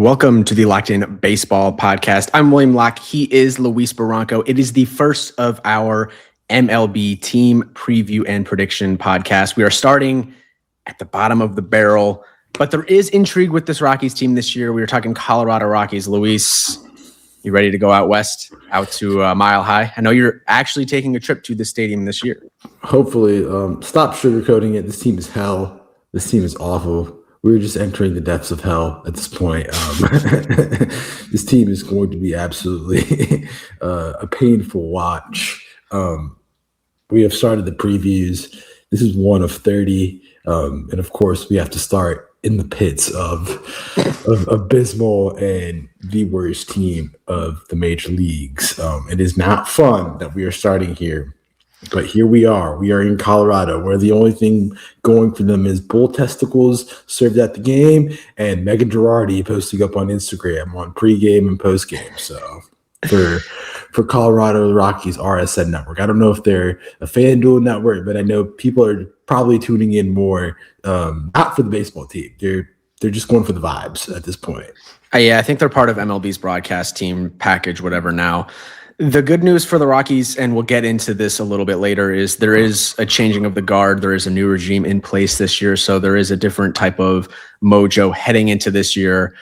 Welcome to the Locked In Baseball podcast. I'm William Locke. He is Luis Barranco. It is the first of our MLB team preview and prediction podcast. We are starting at the bottom of the barrel, but there is intrigue with this Rockies team this year. We were talking Colorado Rockies. Luis, you ready to go out west, out to Mile High? I know you're actually taking a trip to the stadium this year. Hopefully. Stop sugarcoating it. This team is hell. This team is awful. We're just entering the depths of hell at this point. This team is going to be absolutely a painful watch. We have started the previews. This is one of 30. And of course, we have to start in the pits of abysmal and the worst team of the major leagues. It is not fun that we are starting here. But here we are. We are in Colorado, where the only thing going for them is bull testicles served at the game and Megan Girardi posting up on Instagram on pregame and postgame. So for Colorado, the Rockies RSN network. I don't know if they're a FanDuel network, but I know people are probably tuning in more, not for the baseball team. They're just going for the vibes at this point. Yeah, I think they're part of MLB's broadcast team package, whatever now. The good news for the Rockies, and we'll get into this a little bit later, is there is a changing of the guard. There is a new regime in place this year, so there is a different type of mojo heading into this year.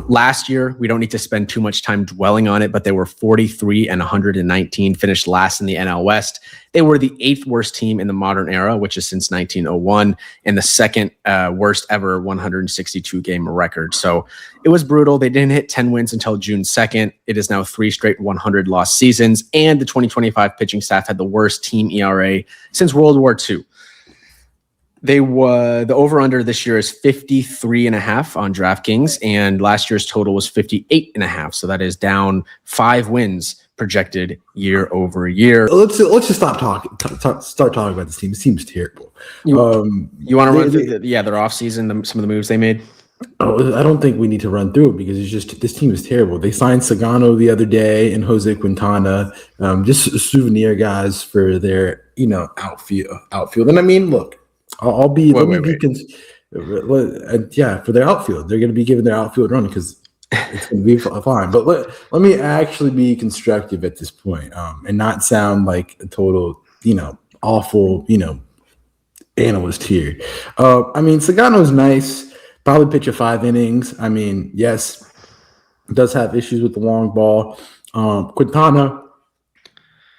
Last year, we don't need to spend too much time dwelling on it, but they were 43 and 119, finished last in the NL West. They were the 8th worst team in the modern era, which is since 1901, and the second worst ever 162 game record. So it was brutal. They didn't hit 10 wins until June 2nd. It is now 3 straight 100 loss seasons, and the 2025 pitching staff had the worst team ERA since World War II. The over-under this year is 53.5 on DraftKings, and last year's total was 58.5. So that is down 5 wins projected year over year. Let's just stop talking. Start talking about this team. This team is terrible. You want to run through their offseason, some of the moves they made? I don't think we need to run through it because it's just this team is terrible. They signed Sagano the other day and Jose Quintana, just souvenir guys for their outfield. And I mean, look. For their outfield. They're going to be giving their outfield run because it's going to be fine. But let me actually be constructive at this point, and not sound like a total, awful, analyst here. Sagano's nice. Probably pitch a 5 innings. I mean, yes, does have issues with the long ball. Quintana.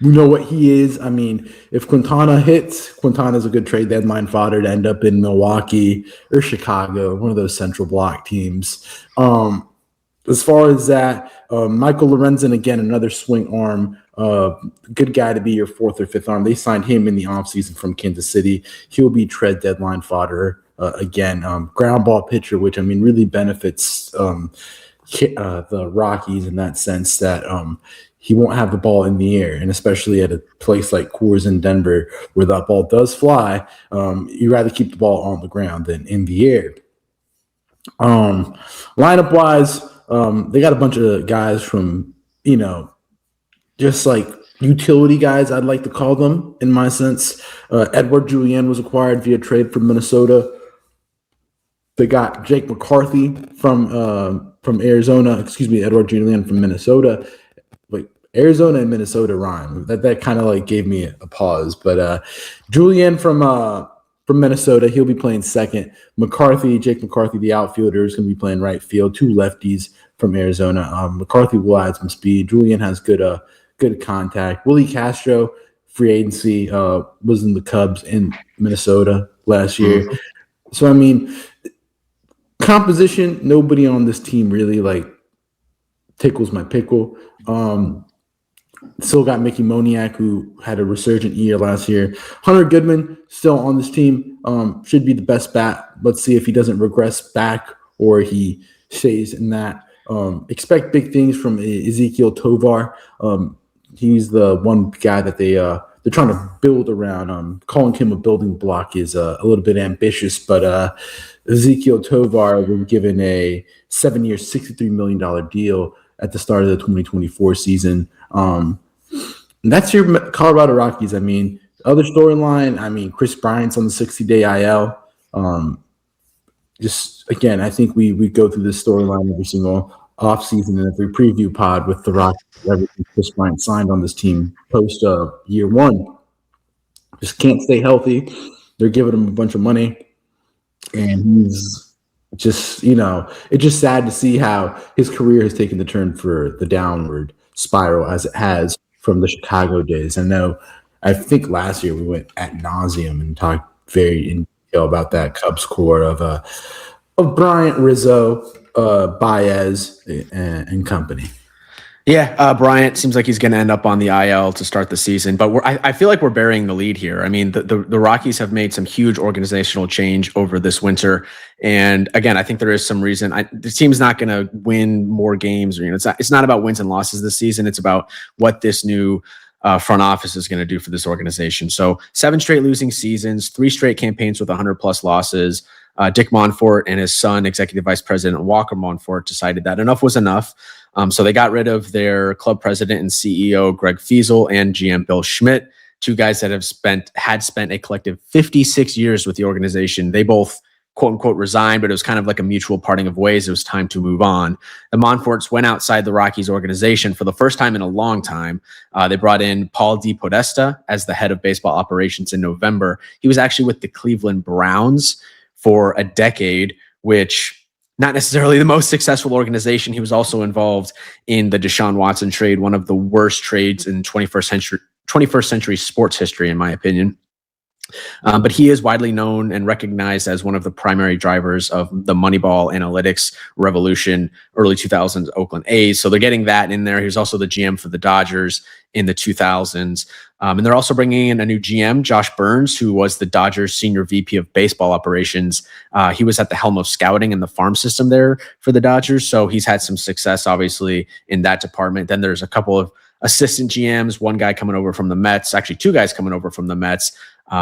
You know what he is. I mean, if Quintana's a good trade deadline fodder to end up in Milwaukee or Chicago, one of those central block teams. As far as that, Michael Lorenzen, again, another swing arm, good guy to be your 4th or 5th arm. They signed him in the offseason from Kansas City. He'll be trade deadline fodder again. Ground ball pitcher, which, really benefits the Rockies in that sense that he won't have the ball in the air, and especially at a place like Coors in Denver where that ball does fly, you'd rather keep the ball on the ground than in the air. Lineup-wise, they got a bunch of guys from, just like utility guys, I'd like to call them in my sense. Edward Julien was acquired via trade from Minnesota. They got Jake McCarthy from Arizona. Edward Julien from Minnesota. Arizona and Minnesota rhyme. That kind of like gave me a pause. But Julien from Minnesota, he'll be playing second. Jake McCarthy, the outfielder, is going to be playing right field. 2 lefties from Arizona. McCarthy will add some speed. Julien has good contact. Willie Castro, free agency, was in the Cubs in Minnesota last year. Mm-hmm. So composition, nobody on this team really tickles my pickle. Still got Mickey Moniak, who had a resurgent year last year. Hunter Goodman still on this team, should be the best bat. Let's see if he doesn't regress back or he stays in that. Expect big things from Ezekiel Tovar. He's the one guy that they're trying to build around. Calling him a building block is a little bit ambitious, but Ezekiel Tovar was given a 7-year, $63 million deal at the start of the 2024 season. That's your Colorado Rockies. Other storyline, Chris Bryant's on the 60-day IL. just again, I think we go through this storyline every single offseason and every preview pod with the Rockies. Everything Chris Bryant signed on this team post year one just can't stay healthy. They're giving him a bunch of money, and he's just, it's just sad to see how his career has taken the turn for the downward spiral as it has from the Chicago days. I think last year we went ad nauseum and talked very in detail about that Cubs core of Bryant, Rizzo, Baez, and company. Yeah, Bryant seems like he's going to end up on the IL to start the season, but I feel like we're burying the lead here. I mean, the Rockies have made some huge organizational change over this winter, and again, I think there is some reason. The team's not going to win more games, or it's not about wins and losses this season. It's about what this new front office is going to do for this organization. So 7 straight losing seasons, 3 straight campaigns with 100 plus losses. Dick Monfort and his son, Executive Vice President Walker Monfort, decided that enough was enough. So they got rid of their club president and CEO, Greg Fiesel, and GM Bill Schmidt, 2 guys that had spent a collective 56 years with the organization. They both, quote unquote, resigned, but it was kind of like a mutual parting of ways. It was time to move on. The Monforts went outside the Rockies organization for the first time in a long time. They brought in Paul DePodesta as the head of baseball operations in November. He was actually with the Cleveland Browns for a decade, which not necessarily the most successful organization. He was also involved in the Deshaun Watson trade, one of the worst trades in 21st century sports history, in my opinion. But he is widely known and recognized as one of the primary drivers of the Moneyball analytics revolution, early 2000s Oakland A's. So they're getting that in there. He was also the GM for the Dodgers in the 2000s. And they're also bringing in a new GM, Josh Burns, who was the Dodgers senior VP of baseball operations. He was at the helm of scouting in the farm system there for the Dodgers. So he's had some success, obviously, in that department. Then there's a couple of assistant GMs, one guy coming over from the Mets, actually 2 guys coming over from the Mets.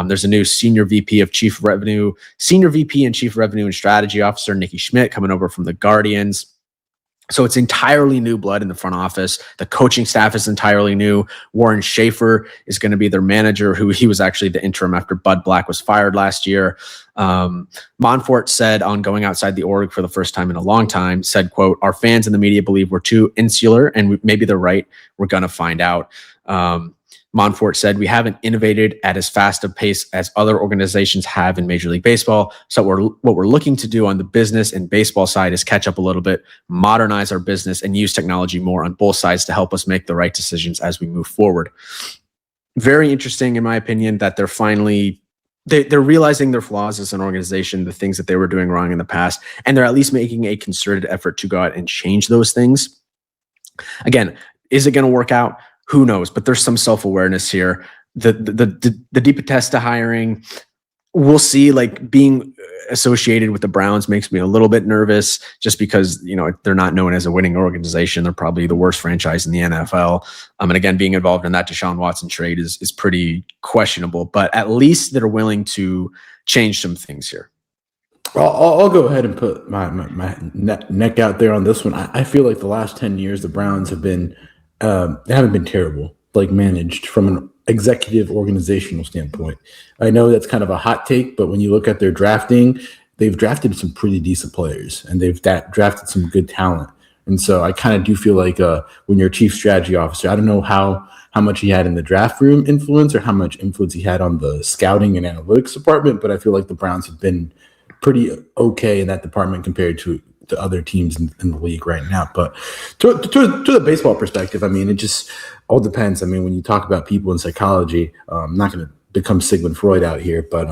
There's a new senior VP and Chief Revenue and Strategy Officer, Nikki Schmidt, coming over from the Guardians. So it's entirely new blood in the front office. The coaching staff is entirely new. Warren Schaefer is going to be their manager, he was actually the interim after Bud Black was fired last year. Monfort said on going outside the org for the first time in a long time, said, quote, "Our fans and the media believe we're too insular, and maybe they're right. We're going to find out." Monfort said, "We haven't innovated at as fast a pace as other organizations have in Major League Baseball. So what we're looking to do on the business and baseball side is catch up a little bit, modernize our business, and use technology more on both sides to help us make the right decisions as we move forward." Very interesting, in my opinion, that they're finally they're realizing their flaws as an organization, the things that they were doing wrong in the past, and they're at least making a concerted effort to go out and change those things. Again, is it going to work out? Who knows? But there's some self-awareness here. The DePodesta hiring, we'll see. Like, being associated with the Browns makes me a little bit nervous, just because they're not known as a winning organization. They're probably the worst franchise in the NFL. And again, being involved in that Deshaun Watson trade is pretty questionable. But at least they're willing to change some things here. I'll go ahead and put my neck out there on this one. I feel like the last 10 years the Browns have been. They haven't been terrible, like managed from an executive organizational standpoint. I know that's kind of a hot take, but when you look at their drafting, they've drafted some pretty decent players, and they've drafted some good talent. And so I kind of do feel like when you're a chief strategy officer, I don't know how much he had in the draft room influence or how much influence he had on the scouting and analytics department, but I feel like the Browns have been pretty okay in that department compared to other teams in the league right now. But to the baseball perspective, I mean, it just all depends. I mean, when you talk about people in psychology, I'm not going to become Sigmund Freud out here, but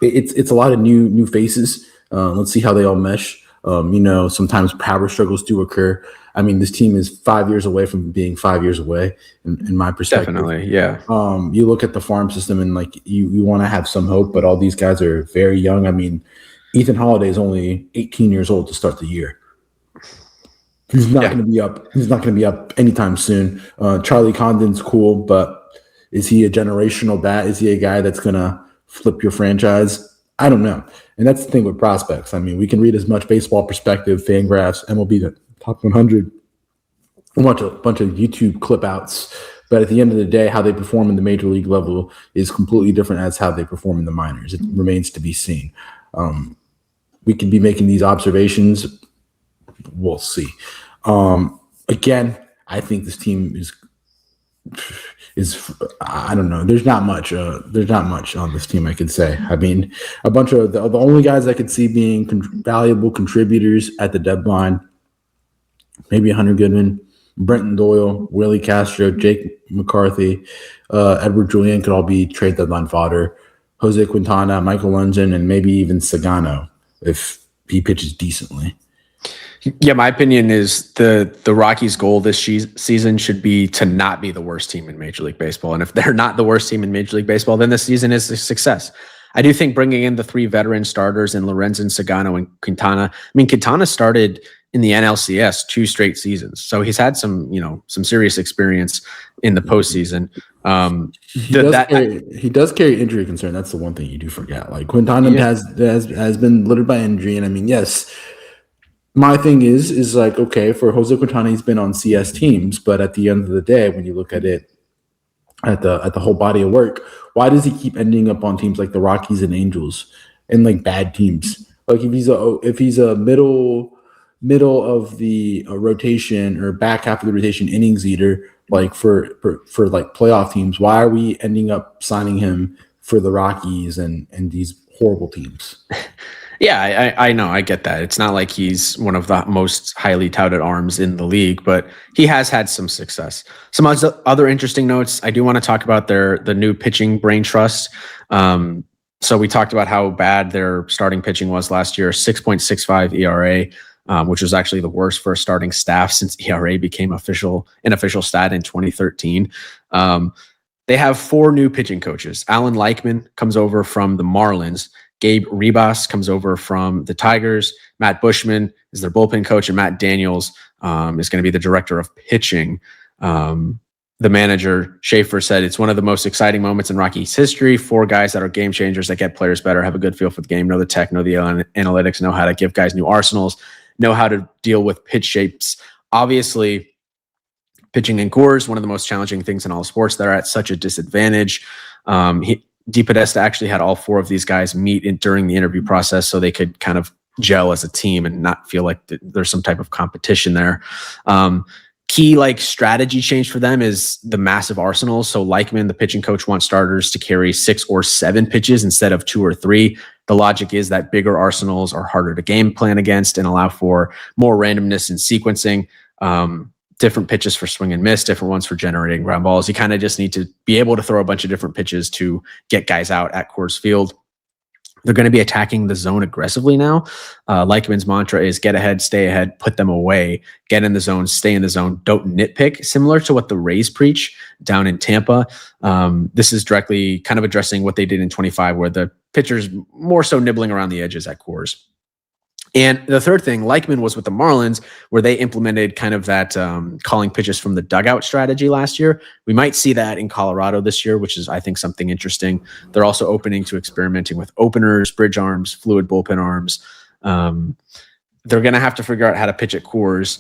it's a lot of new faces. Let's see how they all mesh. Sometimes power struggles do occur. I mean, this team is 5 years away from being 5 years away, in my perspective. Definitely, yeah. You look at the farm system, and like you want to have some hope, but all these guys are very young. I mean, Ethan Holiday is only 18 years old to start the year. He's not going to be up. He's not going to be up anytime soon. Charlie Condon's cool, but is he a generational bat? Is he a guy that's going to flip your franchise? I don't know. And that's the thing with prospects. I mean, we can read as much baseball perspective, Fangraphs, MLB, the top 100, a bunch of YouTube clip outs. But at the end of the day, how they perform in the major league level is completely different as how they perform in the minors. It remains to be seen. we could be making these observations. We'll see. Again, I think this team is I don't know. There's not much. There's not much on this team I could say. I mean, a bunch of the only guys I could see being valuable contributors at the deadline, maybe Hunter Goodman, Brenton Doyle, Willie Castro, Jake McCarthy, Edward Julian could all be trade deadline fodder. Jose Quintana, Michael Lundgren, and maybe even Sagano if he pitches decently. Yeah, my opinion is the Rockies' goal this season should be to not be the worst team in Major League Baseball. And if they're not the worst team in Major League Baseball, then this season is a success. I do think bringing in the 3 veteran starters in Lorenzen, Sagano, and Quintana. I mean, Quintana started in the NLCS 2 straight seasons, so he's had some serious experience in the postseason. He does carry injury concern. That's the one thing you do forget. Like Quintana has been littered by injury, and I mean, yes. My thing is like, okay, for Jose Quintana, he's been on CS teams, but at the end of the day, when you look at it, at the whole body of work, why does he keep ending up on teams like the Rockies and Angels and like bad teams? Like if he's a middle of the rotation or back half of the rotation innings eater, like for like playoff teams, why are we ending up signing him for the Rockies and these horrible teams? Yeah, I know. I get that. It's not like he's one of the most highly touted arms in the league, but he has had some success. Some other interesting notes. I do want to talk about the new pitching brain trust. So we talked about how bad their starting pitching was last year, 6.65 ERA, which was actually the worst for a starting staff since ERA became an official stat in 2013. They have 4 new pitching coaches. Alan Leichman comes over from the Marlins. Gabe Ribas comes over from the Tigers. Matt Bushman is their bullpen coach, and Matt Daniels is going to be the director of pitching. The manager, Schaefer, said it's one of the most exciting moments in Rockies history. 4 guys that are game changers, that get players better, have a good feel for the game, know the tech, know the analytics, know how to give guys new arsenals, know how to deal with pitch shapes. Obviously, pitching in Coors, one of the most challenging things in all sports. They're at such a disadvantage. DePodesta actually had all 4 of these guys meet during the interview process so they could kind of gel as a team and not feel like there's some type of competition there. Key strategy change for them is the massive arsenals. So Leichman, the pitching coach, wants starters to carry 6 or 7 pitches instead of 2 or 3. The logic is that bigger arsenals are harder to game plan against and allow for more randomness in sequencing. Different pitches for swing and miss, different ones for generating ground balls. You kind of just need to be able to throw a bunch of different pitches to get guys out at Coors Field. They're going to be attacking the zone aggressively now. Leichman's mantra is get ahead, stay ahead, put them away, get in the zone, stay in the zone, don't nitpick, similar to what the Rays preach down in Tampa. This is directly kind of addressing what they did in 25, where the pitchers more so nibbling around the edges at Coors. And the third thing, Leichman was with the Marlins, where they implemented kind of that calling pitches from the dugout strategy last year. We might see that in Colorado this year, which is, I think, something interesting. They're also opening to experimenting with openers, bridge arms, fluid bullpen arms. They're going to have to figure out how to pitch at Coors.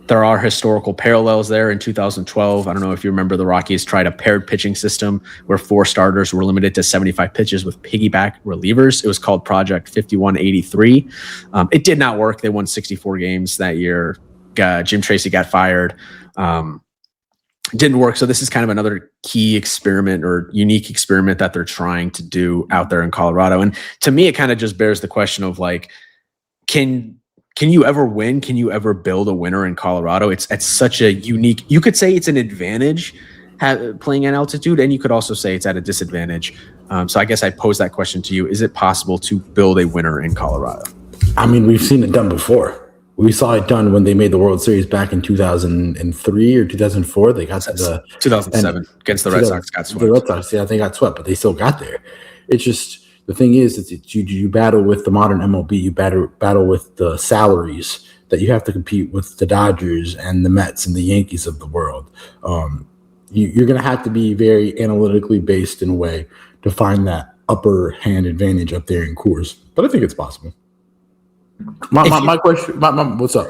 There are historical parallels there. In 2012, I don't know if you remember, the Rockies tried a paired pitching system where 4 starters were limited to 75 pitches with piggyback relievers. It was called Project 5183. It did not work. They won 64 games that year. Jim Tracy got fired. It didn't work. So this is kind of another key experiment or unique experiment that they're trying to do out there in Colorado. And to me, it kind of just bears the question of can you ever win? Can you ever build a winner in Colorado? It's at such a unique, you could say it's an advantage playing at altitude, and you could also say it's at a disadvantage. So I guess I pose that question to you. Is it possible to build a winner in Colorado? I mean, we've seen it done before. We saw it done when they made the World Series back in 2003 or 2004. They got to the 2007 against the Red Sox, got swept. The Red Sox, yeah, they got swept, but they still got there. It's just, the thing is you battle with the modern MLB. You battle with the salaries that you have to compete with the Dodgers and the Mets and the Yankees of the world. You're going to have to be very analytically based in a way to find that upper hand advantage up there in Coors. But I think it's possible. My question, what's up?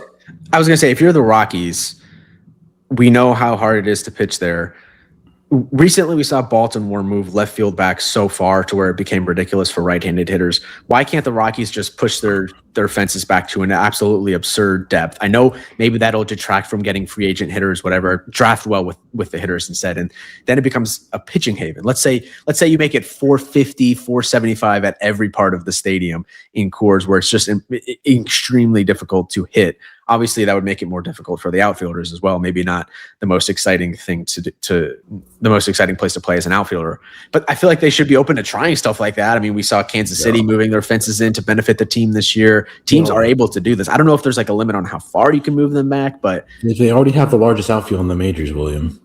I was going to say, if you're the Rockies, we know how hard it is to pitch there. Recently, we saw Baltimore move left field back so far to where it became ridiculous for right-handed hitters. Why can't the Rockies just push their fences back to an absolutely absurd depth? I know maybe that'll detract from getting free agent hitters, whatever. Draft well with the hitters instead, and then it becomes a pitching haven. Let's say you make it 450, 475 at every part of the stadium in Coors, where it's just extremely difficult to hit. Obviously, that would make it more difficult for the outfielders as well. Maybe not the most exciting thing to the most exciting place to play as an outfielder. But I feel like they should be open to trying stuff like that. I mean, we saw Kansas City moving their fences in to benefit the team this year. Teams are able to do this. I don't know if there's like a limit on how far you can move them back, but they already have the largest outfield in the majors, William.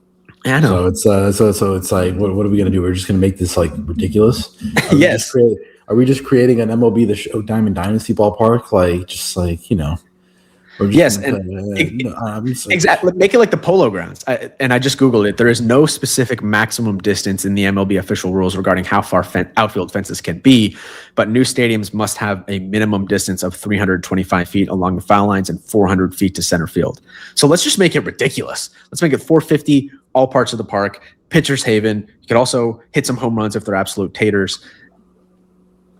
I know. So it's like, what are we gonna do? We're just gonna make this like ridiculous. Yes. Are we just creating an MLB the Show Diamond Dynasty ballpark? Like, just like, you know. Yes, exactly. Make it like the Polo Grounds. I just Googled it. There is no specific maximum distance in the MLB official rules regarding how far outfield fences can be, but new stadiums must have a minimum distance of 325 feet along the foul lines and 400 feet to center field. So let's just make it ridiculous. Let's make it 450, all parts of the park, pitcher's haven. You could also hit some home runs if they're absolute taters.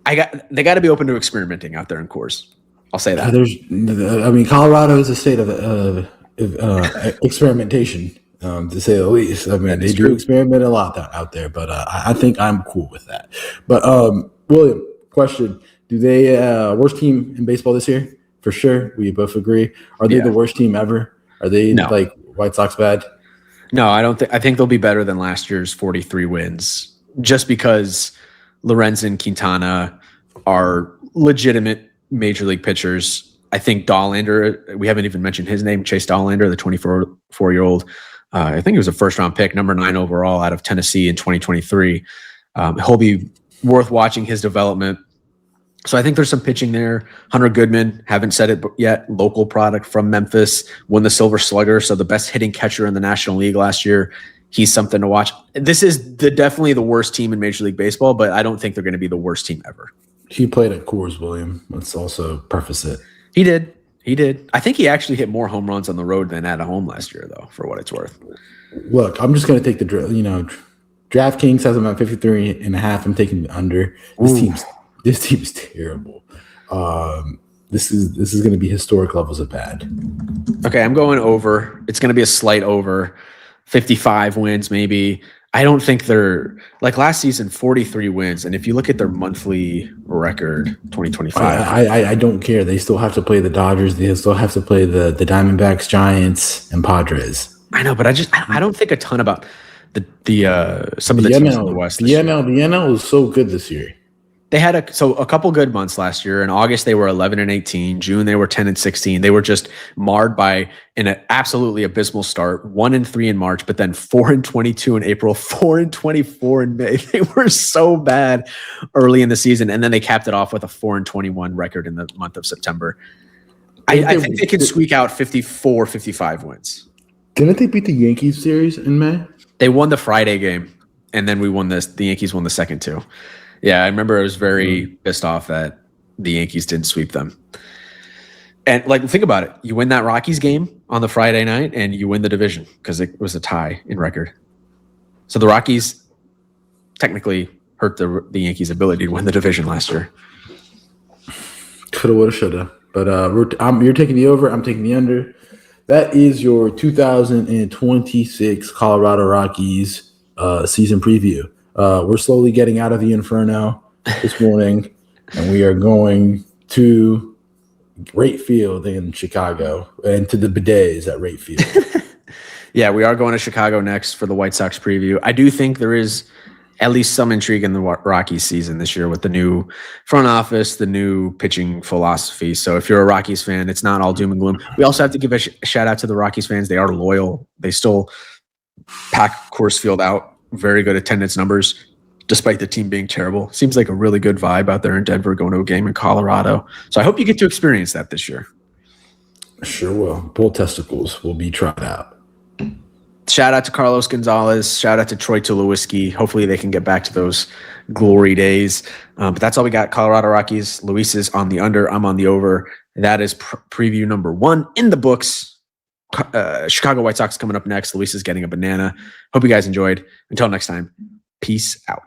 They got to be open to experimenting out there in Coors. I'll say that. Colorado is a state of experimentation, to say the least. I mean, they do experiment a lot out there, but I think I'm cool with that. But William, question: do they worst team in baseball this year? For sure, we both agree. Are they the worst team ever? Are they like White Sox bad? No, I don't think. I think they'll be better than last year's 43 wins, just because Lorenzen and Quintana are legitimate major league pitchers. I think Dollander, we haven't even mentioned his name, Chase Dollander, the 24-year-old. I think he was a first-round pick, number 9 overall out of Tennessee in 2023. He'll be worth watching his development. So I think there's some pitching there. Hunter Goodman, haven't said it yet, local product from Memphis, won the Silver Slugger, so the best hitting catcher in the National League last year. He's something to watch. This is definitely the worst team in Major League Baseball, but I don't think they're going to be the worst team ever. He played at Coors, William. Let's also preface it. He did. I think he actually hit more home runs on the road than at home last year, though, for what it's worth. Look, I'm just going to take DraftKings has him at 53.5. I'm taking the under. This team's terrible. This is going to be historic levels of bad. Okay, I'm going over. It's going to be a slight over. 55 wins, maybe. I don't think they're like last season, 43 wins. And if you look at their monthly record, 2025. I don't care. They still have to play the Dodgers. They still have to play the Diamondbacks, Giants, and Padres. I know, but I don't think a ton about some of the teams in the West. The NL was so good this year. They had a couple good months last year. In August, they were 11-18. June, they were 10-16. They were just marred by an absolutely abysmal start. 1-3 in March, but then 4-22 in April, 4-24 in May. They were so bad early in the season, and then they capped it off with a 4-21 record in the month of September. I think they can squeak out 54, 55 wins. Didn't they beat the Yankees series in May? They won the Friday game, and then we won this. The Yankees won the second two. Yeah, I remember I was very pissed off that the Yankees didn't sweep them. And think about it. You win that Rockies game on the Friday night and you win the division because it was a tie in record. So the Rockies technically hurt the Yankees' ability to win the division last year. Coulda, woulda, shoulda. But you're taking the over. I'm taking the under. That is your 2026 Colorado Rockies season preview. We're slowly getting out of the inferno this morning, and we are going to Rate Field in Chicago and to the bidets at Rate Field. Yeah, we are going to Chicago next for the White Sox preview. I do think there is at least some intrigue in the Rockies season this year with the new front office, the new pitching philosophy. So if you're a Rockies fan, it's not all doom and gloom. We also have to give a shout out to the Rockies fans. They are loyal. They still pack Coors Field out. Very good attendance numbers, despite the team being terrible. Seems like a really good vibe out there in Denver going to a game in Colorado. So I hope you get to experience that this year. Sure will. Bull testicles will be tried out. Shout out to Carlos Gonzalez. Shout out to Troy Tulowitzki. Hopefully they can get back to those glory days. But that's all we got. Colorado Rockies. Luis is on the under. I'm on the over. That is preview number 1 in the books. Chicago White Sox coming up next. Luis is getting a banana. Hope you guys enjoyed. Until next time, peace out.